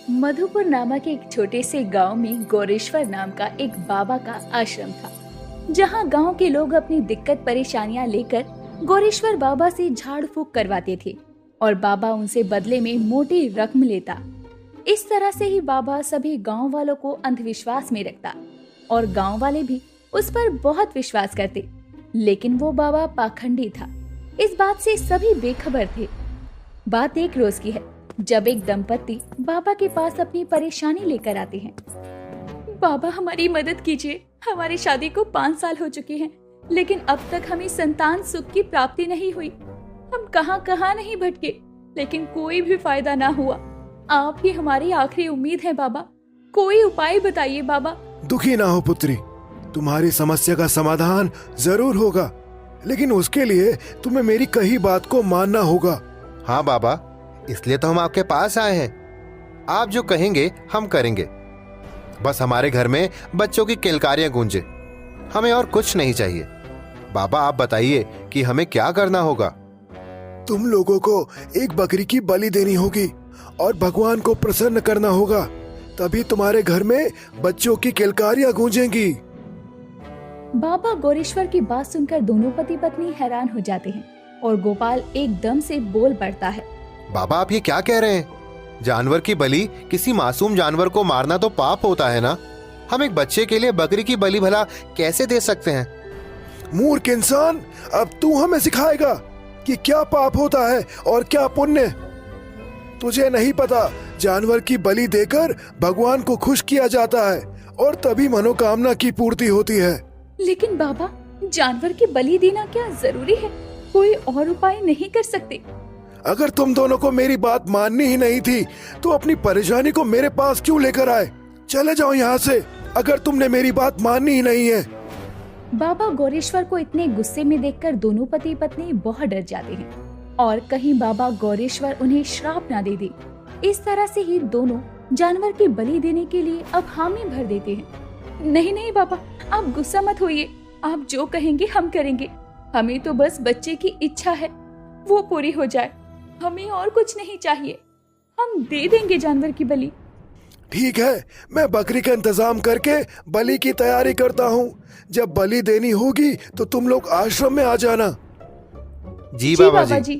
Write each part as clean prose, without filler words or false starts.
मधुपुर नामक एक छोटे से गांव में गौरेश्वर नाम का एक बाबा का आश्रम था, जहां गांव के लोग अपनी दिक्कत परेशानियां लेकर गौरेश्वर बाबा से झाड़ फूक करवाते थे और बाबा उनसे बदले में मोटी रकम लेता। इस तरह से ही बाबा सभी गांव वालों को अंधविश्वास में रखता और गांव वाले भी उस पर बहुत विश्वास करते। लेकिन वो बाबा पाखंडी था, इस बात से सभी बेखबर थे। बात एक रोज की है, जब एक दंपत्ति बाबा के पास अपनी परेशानी लेकर आते हैं। बाबा, हमारी मदद कीजिए, हमारी शादी को 5 साल हो चुके हैं, लेकिन अब तक हमें संतान सुख की प्राप्ति नहीं हुई। हम कहां नहीं भटके, लेकिन कोई भी फायदा ना हुआ। आप ही हमारी आखिरी उम्मीद है बाबा, कोई उपाय बताइए बाबा। दुखी ना हो पुत्री, तुम्हारी समस्या का समाधान जरूर होगा, लेकिन उसके लिए तुम्हें मेरी कही बात को मानना होगा। हाँ बाबा, इसलिए तो हम आपके पास आए हैं। आप जो कहेंगे हम करेंगे। बस हमारे घर में बच्चों की किलकारियां गूंजे, हमें और कुछ नहीं चाहिए। बाबा आप बताइए कि हमें क्या करना होगा। तुम लोगों को एक बकरी की बलि देनी होगी और भगवान को प्रसन्न करना होगा, तभी तुम्हारे घर में बच्चों की किलकारियां गूंजेंगी। बाबा गौरेश्वर की बात सुनकर दोनों पति पत्नी हैरान हो जाते हैं और गोपाल एकदम से बोल पड़ता है। बाबा आप ये क्या कह रहे हैं? जानवर की बलि, किसी मासूम जानवर को मारना तो पाप होता है ना। हम एक बच्चे के लिए बकरी की बलि भला कैसे दे सकते हैं? मूर्ख इंसान, अब तू हमें सिखाएगा कि क्या पाप होता है और क्या पुण्य। तुझे नहीं पता, जानवर की बलि देकर भगवान को खुश किया जाता है और तभी मनोकामना की पूर्ति होती है। लेकिन बाबा, जानवर की बलि देना क्या जरूरी है? कोई और उपाय नहीं कर सकते? अगर तुम दोनों को मेरी बात माननी ही नहीं थी तो अपनी परेशानी को मेरे पास क्यों लेकर आए? चले जाओ यहाँ से, अगर तुमने मेरी बात माननी ही नहीं है। बाबा गौरेश्वर को इतने गुस्से में देखकर दोनों पति पत्नी बहुत डर जाते हैं और कहीं बाबा गौरेश्वर उन्हें श्राप ना दे दे। इस तरह से ही दोनों जानवर की बलि देने के लिए अब हामी भर देते हैं। नहीं बाबा, आप गुस्सा मत होइए, आप जो कहेंगे हम करेंगे। हमें तो बस बच्चे की इच्छा है, वो पूरी हो जाए, हमें और कुछ नहीं चाहिए। हम दे देंगे जानवर की बलि। ठीक है, मैं बकरी का इंतजाम करके बलि की तैयारी करता हूँ। जब बलि देनी होगी तो तुम लोग आश्रम में आ जाना। जी बाबा जी।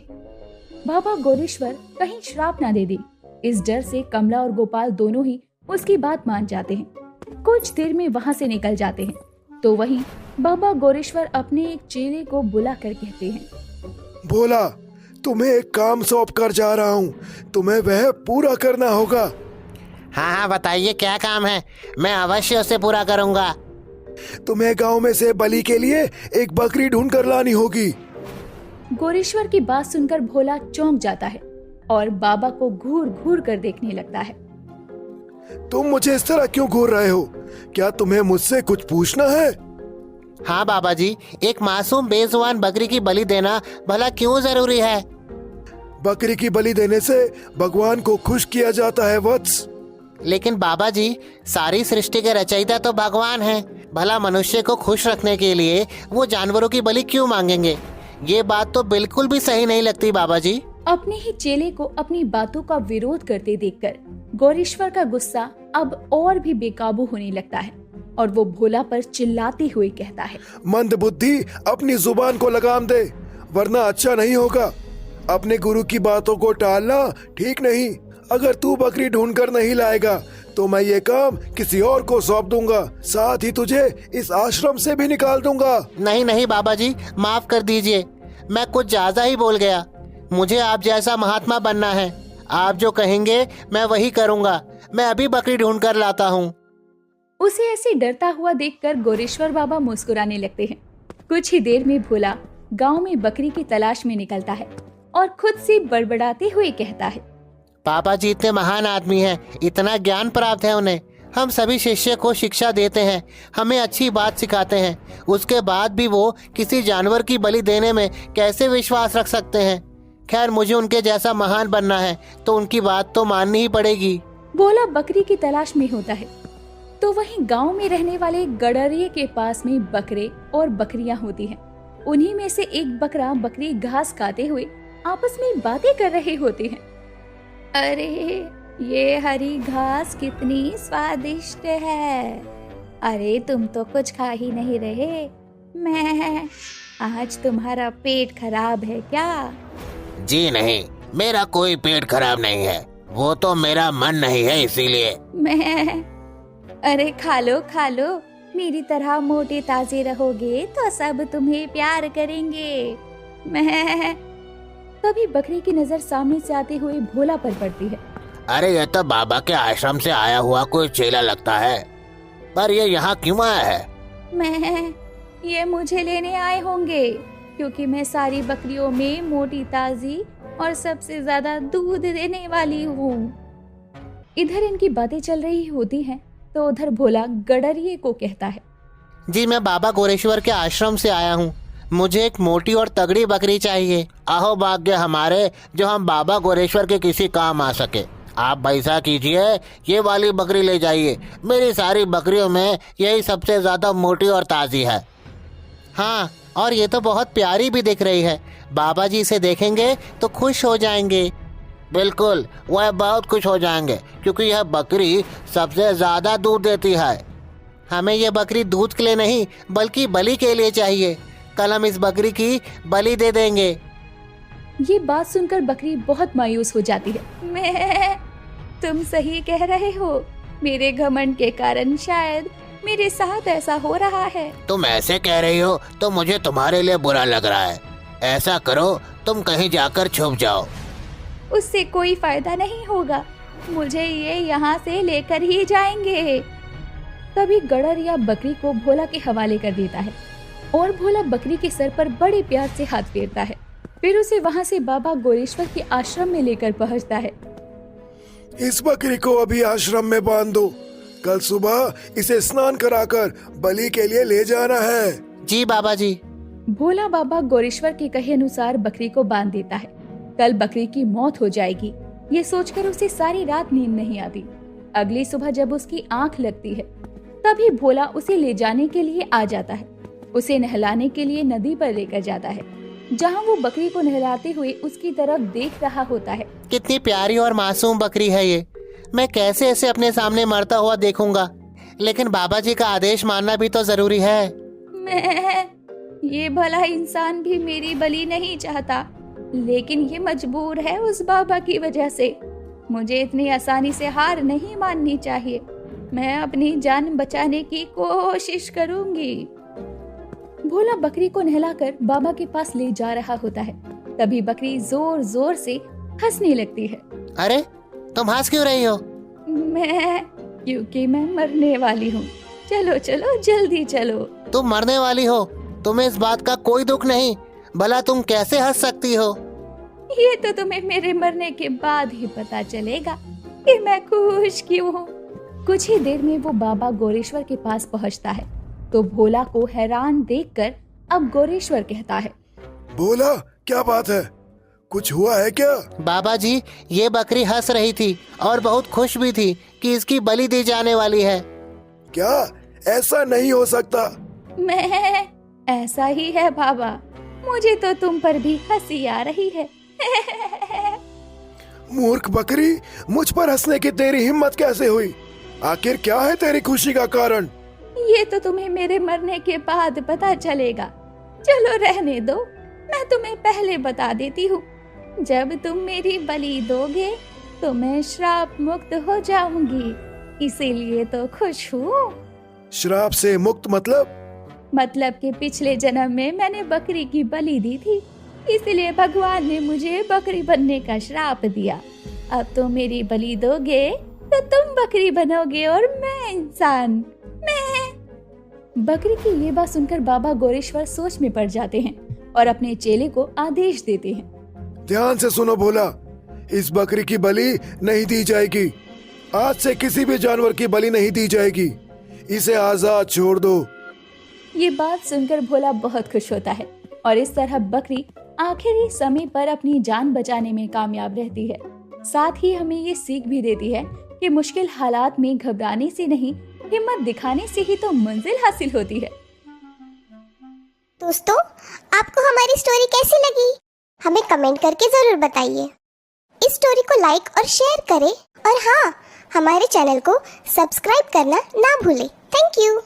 बाबा गौरेश्वर कहीं श्राप ना दे दे, इस डर से कमला और गोपाल दोनों ही उसकी बात मान जाते हैं। कुछ देर में वहाँ से निकल जाते हैं तो वहीं बाबा गौरेश्वर अपने एक चेले को बुला कर कहते हैं, बोला, तुम्हें एक काम सौंप कर जा रहा हूँ, तुम्हें वह पूरा करना होगा। हाँ बताइए क्या काम है, मैं अवश्य उसे पूरा करूँगा। तुम्हें गांव में से बलि के लिए एक बकरी ढूंढ कर लानी होगी। गौरेश्वर की बात सुनकर भोला चौंक जाता है और बाबा को घूर घूर कर देखने लगता है। तुम मुझे इस तरह क्यों घूर रहे हो? क्या तुम्हें मुझसे कुछ पूछना है? हाँ बाबा जी, एक मासूम बेजुबान बकरी की बलि देना भला क्यों जरूरी है? बकरी की बलि देने से भगवान को खुश किया जाता है वत्स। लेकिन बाबा जी, सारी सृष्टि के रचयिता तो भगवान हैं। भला मनुष्य को खुश रखने के लिए वो जानवरों की बलि क्यों मांगेंगे? ये बात तो बिल्कुल भी सही नहीं लगती बाबा जी। अपने ही चेले को अपनी बातों का विरोध करते देखकर गौरेश्वर का गुस्सा अब और भी बेकाबू होने लगता है और वो भोला पर चिल्लाते हुए कहता है, मंद बुद्धि, अपनी जुबान को लगाम दे, वरना अच्छा नहीं होगा। अपने गुरु की बातों को टालना ठीक नहीं। अगर तू बकरी ढूंढ कर नहीं लाएगा तो मैं ये काम किसी और को सौंप दूंगा, साथ ही तुझे इस आश्रम से भी निकाल दूंगा। नहीं बाबा जी, माफ कर दीजिए, मैं कुछ ज्यादा ही बोल गया। मुझे आप जैसा महात्मा बनना है। आप जो कहेंगे मैं वही करूँगा। मैं अभी बकरी ढूंढ कर लाता हूँ। उसे ऐसे डरता हुआ देखकर गौरेश्वर बाबा मुस्कुराने लगते हैं। कुछ ही देर में भोला गांव में बकरी की तलाश में निकलता है और खुद से बड़बड़ाते हुए कहता है, पापा जी इतने महान आदमी हैं, इतना ज्ञान प्राप्त है उन्हें। हम सभी शिष्य को शिक्षा देते हैं, हमें अच्छी बात सिखाते हैं, उसके बाद भी वो किसी जानवर की बलि देने में कैसे विश्वास रख सकते हैं? खैर, मुझे उनके जैसा महान बनना है तो उनकी बात तो माननी ही पड़ेगी। भोला बकरी की तलाश में होता है तो वहीं गांव में रहने वाले गडरिये के पास में बकरे और बकरियां होती हैं। उन्हीं में से एक बकरा बकरी घास खाते हुए आपस में बातें कर रहे होते हैं। अरे ये हरी घास कितनी स्वादिष्ट है। अरे तुम तो कुछ खा ही नहीं रहे। मैं आज तुम्हारा पेट खराब है क्या? जी नहीं, मेरा कोई पेट खराब नहीं है, वो तो मेरा मन नहीं है इसीलिए। मैं अरे खा लो, मेरी तरह मोटे ताजे रहोगे तो सब तुम्हें प्यार करेंगे। मैं तभी बकरी की नजर सामने से आते हुए भोला पर पड़ती है। अरे ये तो बाबा के आश्रम से आया हुआ कोई चेला लगता है, पर ये यहाँ क्यों आया है? ये मुझे लेने आए होंगे क्योंकि मैं सारी बकरियों में मोटी ताजी और सबसे ज्यादा दूध देने वाली हूँ। इधर इनकी बातें चल रही होती हैं तो उधर भोला गडरिये को कहता है, जी मैं बाबा गोरेश्वर के आश्रम से आया हूँ, मुझे एक मोटी और तगड़ी बकरी चाहिए। आहो भाग्य हमारे जो हम बाबा गोरेश्वर के किसी काम आ सके। आप ऐसा कीजिए, ये वाली बकरी ले जाइए, मेरी सारी बकरियों में यही सबसे ज्यादा मोटी और ताजी है। हाँ, और ये तो बहुत प्यारी भी दिख रही है, बाबा जी इसे देखेंगे तो खुश हो जाएंगे। बिल्कुल, वह बहुत खुश हो जाएंगे क्योंकि यह बकरी सबसे ज्यादा दूध देती है। हमें यह बकरी दूध के लिए नहीं बल्कि बलि के लिए चाहिए। कल हम इस बकरी की बलि दे देंगे। ये बात सुनकर बकरी बहुत मायूस हो जाती है। तुम सही कह रहे हो, मेरे घमंड के कारण शायद मेरे साथ ऐसा हो रहा है। तुम ऐसे कह रही हो तो मुझे तुम्हारे लिए बुरा लग रहा है। ऐसा करो, तुम कहीं जाकर छुप जाओ। उससे कोई फायदा नहीं होगा, मुझे ये यहाँ से लेकर ही जाएंगे। तभी गडरिया बकरी को भोला के हवाले कर देता है और भोला बकरी के सर पर बड़े प्यार से हाथ फेरता है। फिर उसे वहाँ से बाबा गोरेश्वर के आश्रम में लेकर पहुँचता है। इस बकरी को अभी आश्रम में बांध दो, कल सुबह इसे स्नान कराकर बलि के लिए ले जाना है। जी बाबा जी। भोला बाबा गोरेश्वर के कहे अनुसार बकरी को बांध देता है। कल बकरी की मौत हो जाएगी, ये सोचकर उसे सारी रात नींद नहीं आती। अगली सुबह जब उसकी आंख लगती है तभी भोला उसे ले जाने के लिए आ जाता है। उसे नहलाने के लिए नदी पर लेकर जाता है, जहाँ वो बकरी को नहलाते हुए उसकी तरफ देख रहा होता है। कितनी प्यारी और मासूम बकरी है ये, मैं कैसे इसे अपने सामने मरता हुआ देखूंगा, लेकिन बाबा जी का आदेश मानना भी तो जरूरी है। ये भला इंसान भी मेरी बलि नहीं चाहता, लेकिन ये मजबूर है उस बाबा की वजह से। मुझे इतनी आसानी से हार नहीं माननी चाहिए। मैं अपनी जान बचाने की कोशिश करूंगी। भोला बकरी को नहलाकर बाबा के पास ले जा रहा होता है। तभी बकरी जोर जोर से हंसने लगती है। अरे तुम हंस क्यों रही हो? क्योंकि मैं मरने वाली हूँ। चलो चलो जल्दी चलो। तुम मरने वाली हो, तुम्हें इस बात का कोई दुख नहीं, भला तुम कैसे हंस सकती हो? ये तो तुम्हें मेरे मरने के बाद ही पता चलेगा कि मैं खुश क्यों हूँ। कुछ ही देर में वो बाबा गोरेश्वर के पास पहुँचता है तो भोला को हैरान देखकर अब गोरेश्वर कहता है, भोला क्या बात है, कुछ हुआ है क्या? बाबा जी, ये बकरी हंस रही थी और बहुत खुश भी थी कि इसकी बलि दी जाने वाली है। क्या? ऐसा नहीं हो सकता। मैं ऐसा ही है बाबा, मुझे तो तुम पर भी हंसी आ रही है। मूर्ख बकरी, मुझ पर हंसने की तेरी हिम्मत कैसे हुई? आखिर क्या है तेरी खुशी का कारण? ये तो तुम्हें मेरे मरने के बाद पता चलेगा। चलो रहने दो, मैं तुम्हें पहले बता देती हूँ। जब तुम मेरी बलि दोगे तो मैं श्राप मुक्त हो जाऊंगी, इसीलिए तो खुश हूँ। श्राप से मुक्त मतलब कि पिछले जन्म में मैंने बकरी की बलि दी थी, इसलिए भगवान ने मुझे बकरी बनने का श्राप दिया। अब तुम मेरी बलि दोगे तो तुम बकरी बनोगे और मैं इंसान। बकरी की ये बात सुनकर बाबा गोरेश्वर सोच में पड़ जाते हैं और अपने चेले को आदेश देते हैं। ध्यान से सुनो भोला, इस बकरी की बलि नहीं दी जाएगी। आज से किसी भी जानवर की बलि नहीं दी जाएगी। इसे आजाद छोड़ दो। ये बात सुनकर भोला बहुत खुश होता है और इस तरह बकरी आखिरी समय पर अपनी जान बचाने में कामयाब रहती है। साथ ही हमें ये सीख भी देती है कि मुश्किल हालात में घबराने से नहीं, हिम्मत दिखाने से ही तो मंजिल हासिल होती है। दोस्तों, आपको हमारी स्टोरी कैसी लगी? हमें कमेंट करके जरूर बताइए। इस स्टोरी को लाइक और शेयर करें और हाँ, हमारे चैनल को सब्सक्राइब करना ना भूलें। Thank you.